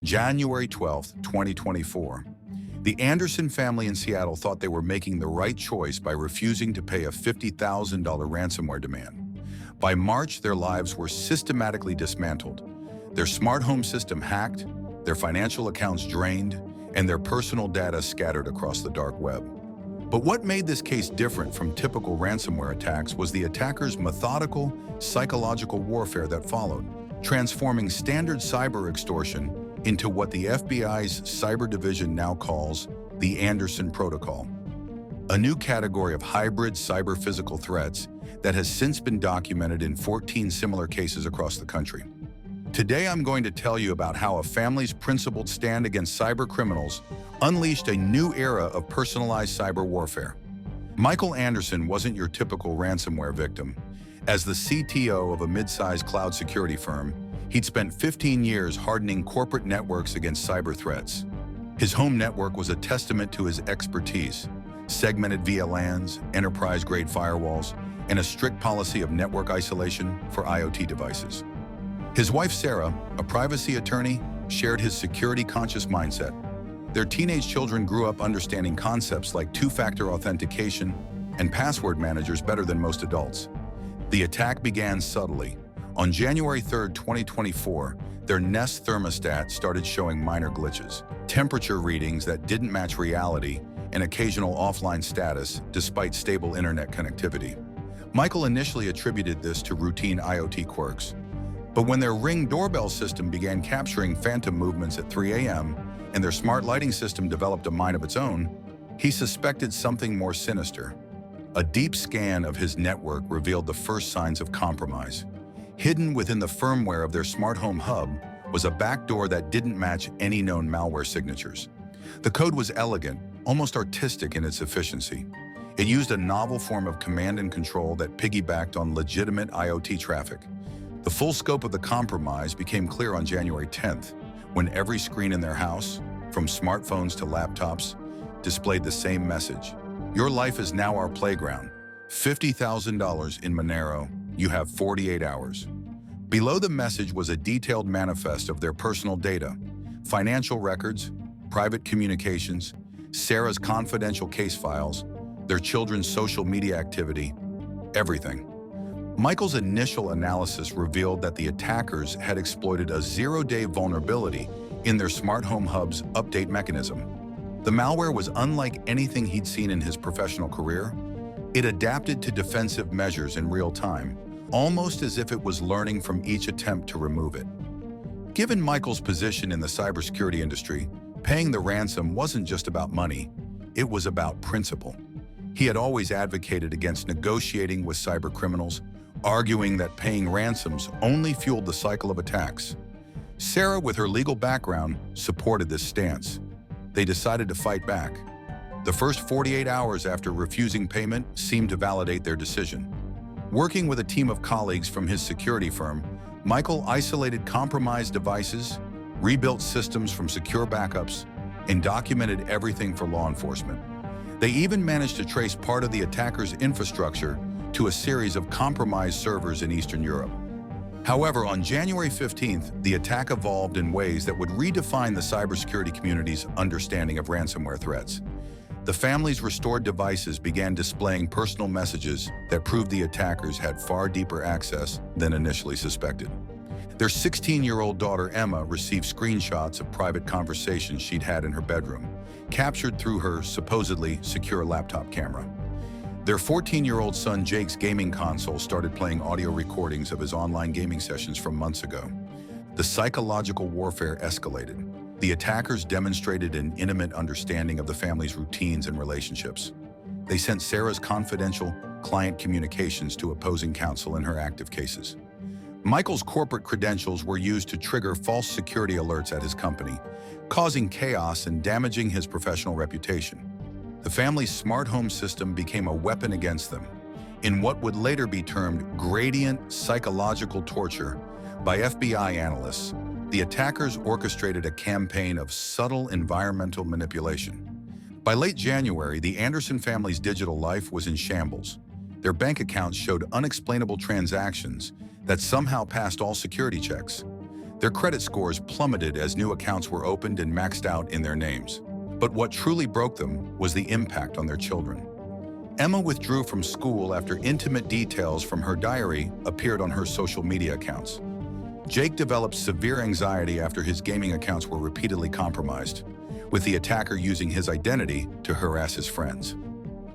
January 12, 2024. The Anderson family in Seattle thought they were making the right choice by refusing to pay a $50,000 ransomware demand. By March, their lives were systematically dismantled. Their smart home system hacked, their financial accounts drained, and their personal data scattered across the dark web. But what made this case different from typical ransomware attacks was the attackers' methodical, psychological warfare that followed, transforming standard cyber extortion into what the FBI's cyber division now calls the Anderson Protocol, a new category of hybrid cyber-physical threats that has since been documented in 14 similar cases across the country. Today, I'm going to tell you about how a family's principled stand against cyber criminals unleashed a new era of personalized cyber warfare. Michael Anderson wasn't your typical ransomware victim. As the CTO of a mid-sized cloud security firm, he'd spent 15 years hardening corporate networks against cyber threats. His home network was a testament to his expertise: segmented VLANs, enterprise-grade firewalls, and a strict policy of network isolation for IoT devices. His wife, Sarah, a privacy attorney, shared his security-conscious mindset. Their teenage children grew up understanding concepts like two-factor authentication and password managers better than most adults. The attack began subtly. On January 3, 2024, their Nest thermostat started showing minor glitches, temperature readings that didn't match reality, and occasional offline status despite stable internet connectivity. Michael initially attributed this to routine IoT quirks. But when their Ring doorbell system began capturing phantom movements at 3 a.m. and their smart lighting system developed a mind of its own, he suspected something more sinister. A deep scan of his network revealed the first signs of compromise. Hidden within the firmware of their smart home hub was a backdoor that didn't match any known malware signatures. The code was elegant, almost artistic in its efficiency. It used a novel form of command and control that piggybacked on legitimate IoT traffic. The full scope of the compromise became clear on January 10th, when every screen in their house, from smartphones to laptops, displayed the same message: "Your life is now our playground. $50,000 in Monero. You have 48 hours." Below the message was a detailed manifest of their personal data: financial records, private communications, Sarah's confidential case files, their children's social media activity, everything. Michael's initial analysis revealed that the attackers had exploited a zero-day vulnerability in their smart home hub's update mechanism. The malware was unlike anything he'd seen in his professional career. It adapted to defensive measures in real time, almost as if it was learning from each attempt to remove it. Given Michael's position in the cybersecurity industry, paying the ransom wasn't just about money, it was about principle. He had always advocated against negotiating with cyber criminals, arguing that paying ransoms only fueled the cycle of attacks. Sarah, with her legal background, supported this stance. They decided to fight back. The first 48 hours after refusing payment seemed to validate their decision. Working with a team of colleagues from his security firm, Michael isolated compromised devices, rebuilt systems from secure backups, and documented everything for law enforcement. They even managed to trace part of the attackers' infrastructure to a series of compromised servers in Eastern Europe. However, on January 15th, the attack evolved in ways that would redefine the cybersecurity community's understanding of ransomware threats. The family's restored devices began displaying personal messages that proved the attackers had far deeper access than initially suspected. Their 16-year-old daughter, Emma, received screenshots of private conversations she'd had in her bedroom, captured through her supposedly secure laptop camera. Their 14-year-old son, Jake's gaming console started playing audio recordings of his online gaming sessions from months ago. The psychological warfare escalated. The attackers demonstrated an intimate understanding of the family's routines and relationships. They sent Sarah's confidential client communications to opposing counsel in her active cases. Michael's corporate credentials were used to trigger false security alerts at his company, causing chaos and damaging his professional reputation. The family's smart home system became a weapon against them, in what would later be termed gradient psychological torture by FBI analysts. The attackers orchestrated a campaign of subtle environmental manipulation. By late January, the Anderson family's digital life was in shambles. Their bank accounts showed unexplainable transactions that somehow passed all security checks. Their credit scores plummeted as new accounts were opened and maxed out in their names. But what truly broke them was the impact on their children. Emma withdrew from school after intimate details from her diary appeared on her social media accounts. Jake developed severe anxiety after his gaming accounts were repeatedly compromised, with the attacker using his identity to harass his friends.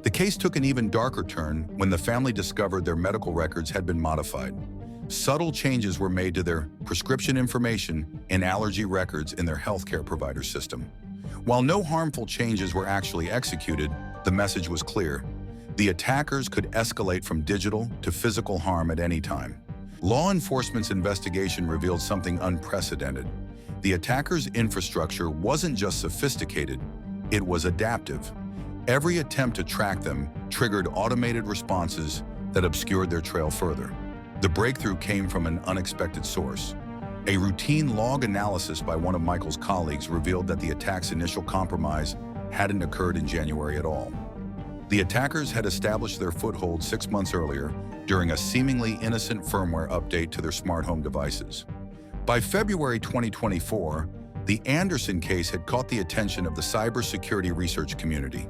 The case took an even darker turn when the family discovered their medical records had been modified. Subtle changes were made to their prescription information and allergy records in their healthcare provider system. While no harmful changes were actually executed, the message was clear. The attackers could escalate from digital to physical harm at any time. Law enforcement's investigation revealed something unprecedented. The attackers' infrastructure wasn't just sophisticated, it was adaptive. Every attempt to track them triggered automated responses that obscured their trail further. The breakthrough came from an unexpected source. A routine log analysis by one of Michael's colleagues revealed that the attack's initial compromise hadn't occurred in January at all. The attackers had established their foothold 6 months earlier during a seemingly innocent firmware update to their smart home devices. By February 2024, the Anderson case had caught the attention of the cybersecurity research community.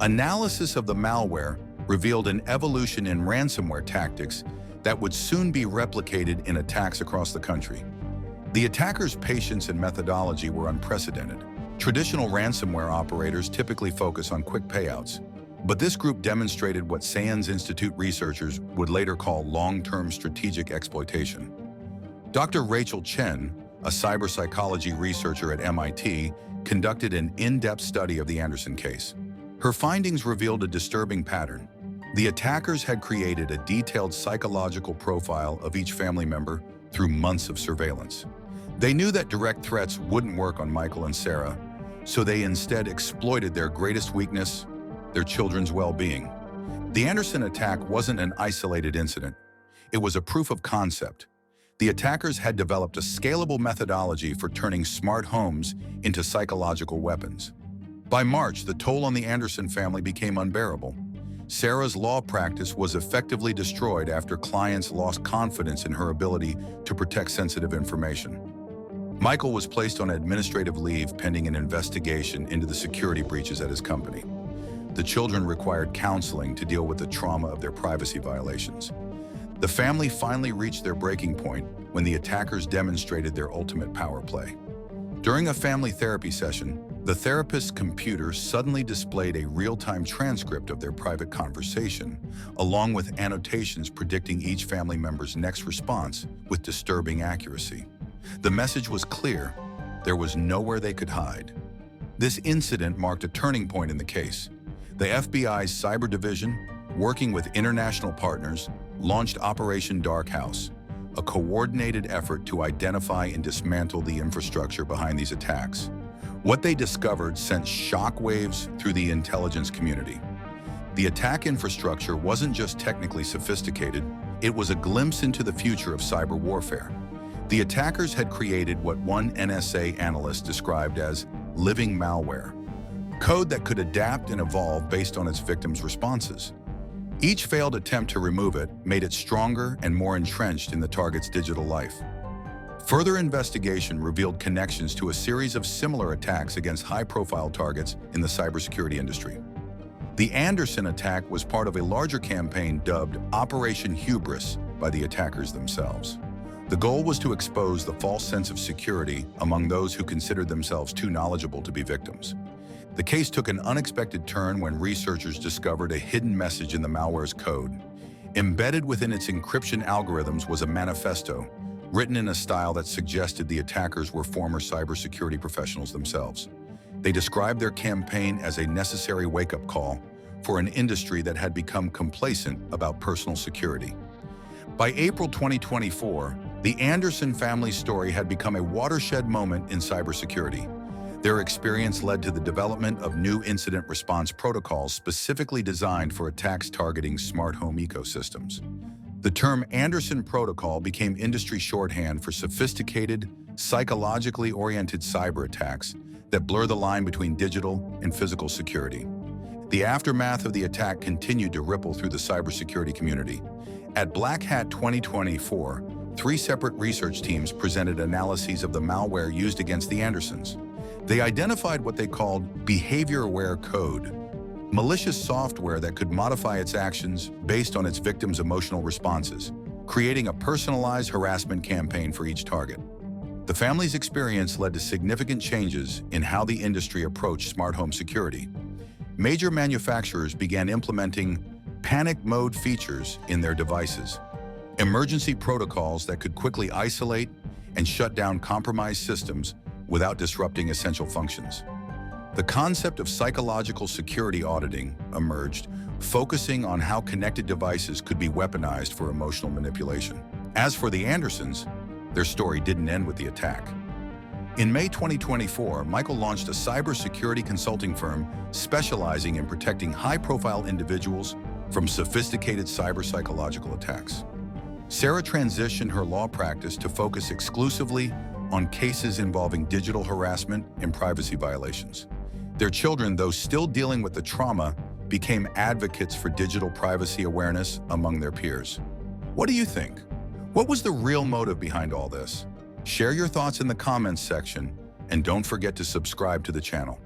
Analysis of the malware revealed an evolution in ransomware tactics that would soon be replicated in attacks across the country. The attackers' patience and methodology were unprecedented. Traditional ransomware operators typically focus on quick payouts, but this group demonstrated what Sands Institute researchers would later call long-term strategic exploitation. Dr. Rachel Chen, a cyber psychology researcher at MIT, conducted an in-depth study of the Anderson case. Her findings revealed a disturbing pattern. The attackers had created a detailed psychological profile of each family member through months of surveillance. They knew that direct threats wouldn't work on Michael and Sarah, so they instead exploited their greatest weakness, their children's well-being. The Anderson attack wasn't an isolated incident. It was a proof of concept. The attackers had developed a scalable methodology for turning smart homes into psychological weapons. By March, the toll on the Anderson family became unbearable. Sarah's law practice was effectively destroyed after clients lost confidence in her ability to protect sensitive information. Michael was placed on administrative leave pending an investigation into the security breaches at his company. The children required counseling to deal with the trauma of their privacy violations. The family finally reached their breaking point when the attackers demonstrated their ultimate power play. During a family therapy session, the therapist's computer suddenly displayed a real-time transcript of their private conversation, along with annotations predicting each family member's next response with disturbing accuracy. The message was clear: there was nowhere they could hide. This incident marked a turning point in the case. The FBI's cyber division, working with international partners, launched Operation Dark House, a coordinated effort to identify and dismantle the infrastructure behind these attacks. What they discovered sent shockwaves through the intelligence community. The attack infrastructure wasn't just technically sophisticated, it was a glimpse into the future of cyber warfare. The attackers had created what one NSA analyst described as living malware, code that could adapt and evolve based on its victims' responses. Each failed attempt to remove it made it stronger and more entrenched in the target's digital life. Further investigation revealed connections to a series of similar attacks against high-profile targets in the cybersecurity industry. The Anderson attack was part of a larger campaign dubbed Operation Hubris by the attackers themselves. The goal was to expose the false sense of security among those who considered themselves too knowledgeable to be victims. The case took an unexpected turn when researchers discovered a hidden message in the malware's code. Embedded within its encryption algorithms was a manifesto, written in a style that suggested the attackers were former cybersecurity professionals themselves. They described their campaign as a necessary wake-up call for an industry that had become complacent about personal security. By April 2024, the Anderson family's story had become a watershed moment in cybersecurity. Their experience led to the development of new incident response protocols specifically designed for attacks targeting smart home ecosystems. The term Anderson Protocol became industry shorthand for sophisticated, psychologically oriented cyber attacks that blur the line between digital and physical security. The aftermath of the attack continued to ripple through the cybersecurity community. At Black Hat 2024, 3 separate research teams presented analyses of the malware used against the Andersons. They identified what they called behavior-aware code, malicious software that could modify its actions based on its victims' emotional responses, creating a personalized harassment campaign for each target. The family's experience led to significant changes in how the industry approached smart home security. Major manufacturers began implementing panic mode features in their devices, emergency protocols that could quickly isolate and shut down compromised systems without disrupting essential functions. The concept of psychological security auditing emerged, focusing on how connected devices could be weaponized for emotional manipulation. As for the Andersons, their story didn't end with the attack. In May 2024, Michael launched a cybersecurity consulting firm specializing in protecting high-profile individuals from sophisticated cyber-psychological attacks. Sarah transitioned her law practice to focus exclusively on cases involving digital harassment and privacy violations. Their children, though still dealing with the trauma, became advocates for digital privacy awareness among their peers. What do you think? What was the real motive behind all this? Share your thoughts in the comments section, and don't forget to subscribe to the channel.